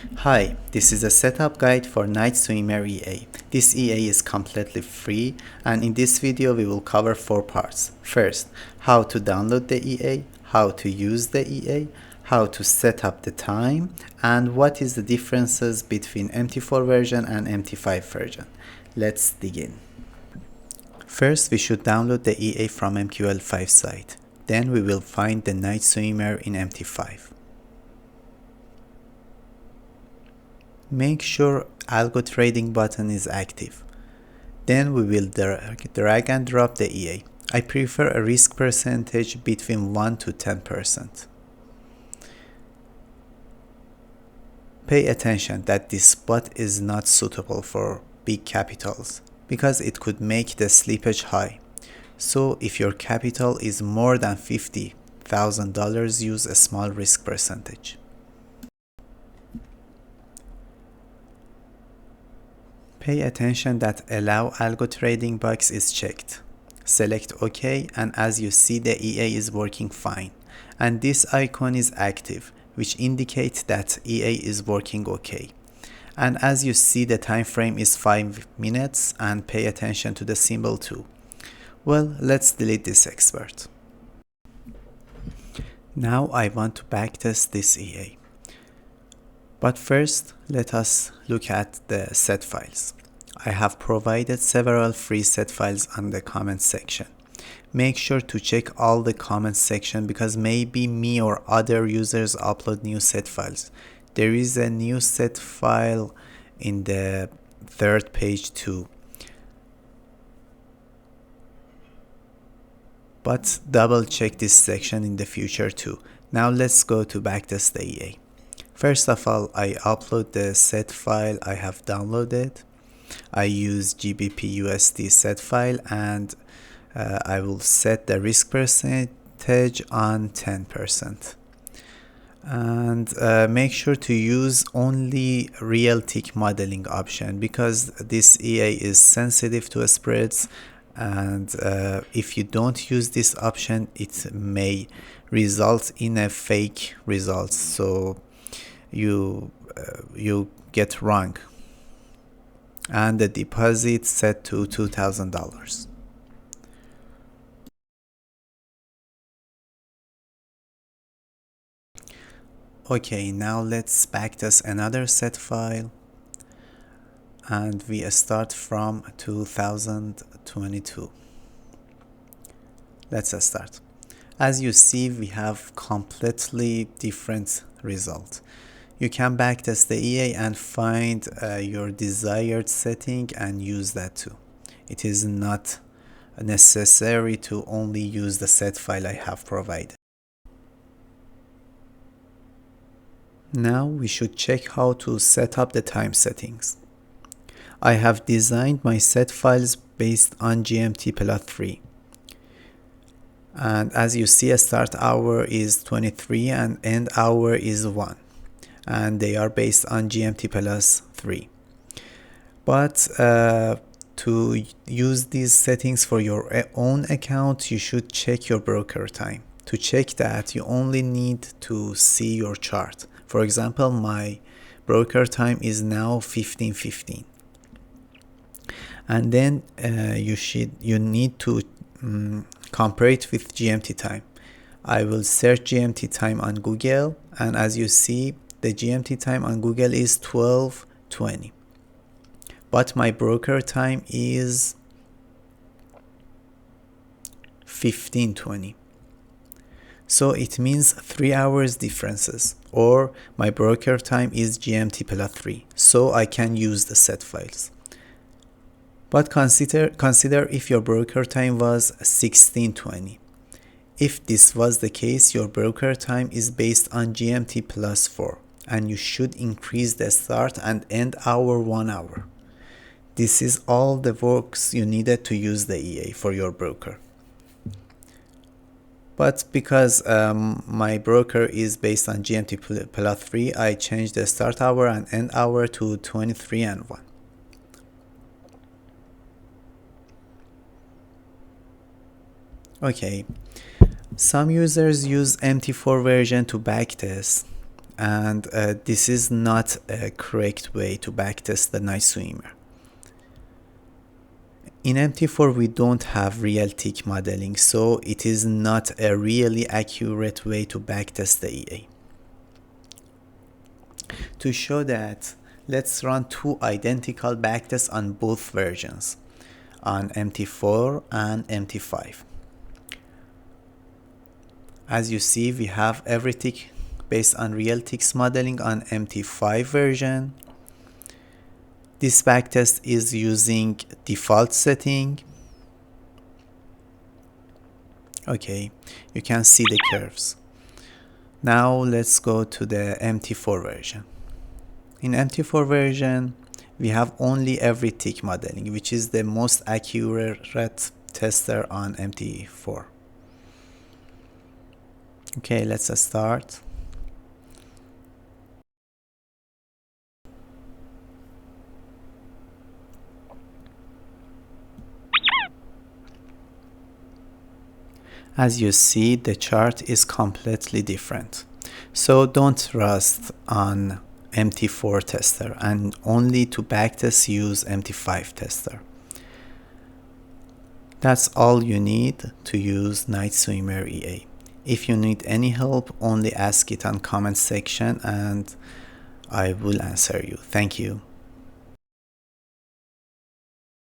Hi, this is a setup guide for Night Swimmer EA. This EA is completely free, and in this video we will cover 4 parts. First, how to download the EA, how to use the EA, how to set up the time, and what is the differences between MT4 version and MT5 version. Let's dig in. First, we should download the EA from MQL5 site. Then we will find the Night Swimmer in MT5. Make sure algo trading button is active. Then we will drag and drop the EA. I prefer a risk percentage between 1 to 10%. Pay attention that this spot is not suitable for big capitals because it could make the slippage high. So if your capital is more than $50,000, use a small risk percentage. Pay attention that Allow Algo Trading box is checked. Select OK, and as you see, the EA is working fine. And this icon is active, which indicates that EA is working OK. And as you see, the time frame is 5 minutes, and pay attention to the symbol too. Well, let's delete this expert. Now I want to backtest this EA. But first, let us look at the set files. I have provided several free set files on the comment section. Make sure to check all the comment section because maybe me or other users upload new set files. There is a new set file in the third page too. But double check this section in the future too. Now let's go to backtest the EA. First of all, I upload the set file I have downloaded. I use GBP USD set file, and I will set the risk percentage on 10%. And make sure to use only real tick modeling option because this EA is sensitive to spreads, and if you don't use this option, it may result in a fake result. So you get wrong, and the deposit set to $2,000. Okay, now let's backtest another set file, and we start from 2022. Let's start. As you see, we have completely different result. You can backtest the EA and find your desired setting and use that too. It is not necessary to only use the set file I have provided. Now we should check how to set up the time settings. I have designed my set files based on GMT plus 3. And as you see, a start hour is 23 and end hour is 1. And they are based on GMT plus 3. But to use these settings for your own account, you should check your broker time. To check that, you only need to see your chart. For example, my broker time is now 15:15. And then you need to compare it with GMT time. I will search GMT time on Google, and as you see, the GMT time on Google is 12:20. But my broker time is 15:20. So it means 3 hours differences, or my broker time is GMT plus 3. So I can use the set files. But consider if your broker time was 16:20. If this was the case, your broker time is based on GMT plus 4, and you should increase the start and end hour 1 hour. This is all the works you needed to use the EA for your broker. But because my broker is based on GMT plus 3, I changed the start hour and end hour to 23 and 1. Okay, some users use MT4 version to backtest, and this is not a correct way to backtest the night swimmer. In MT4 we don't have real tick modeling, so it is not a really accurate way to backtest the EA. To show that, let's run two identical backtests on both versions, on MT4 and MT5. As you see, we have every tick based on real ticks modeling on MT5 version. This backtest is using default setting. Okay, you can see the curves. Now let's go to the MT4 version. In MT4 version, we have only every tick modeling, which is the most accurate tester on MT4. Okay, let's start. As you see, the chart is completely different. So don't trust on MT4 tester, and only to backtest use MT5 tester. That's all you need to use Night Swimmer EA. If you need any help, only ask it on comment section and I will answer you. Thank you.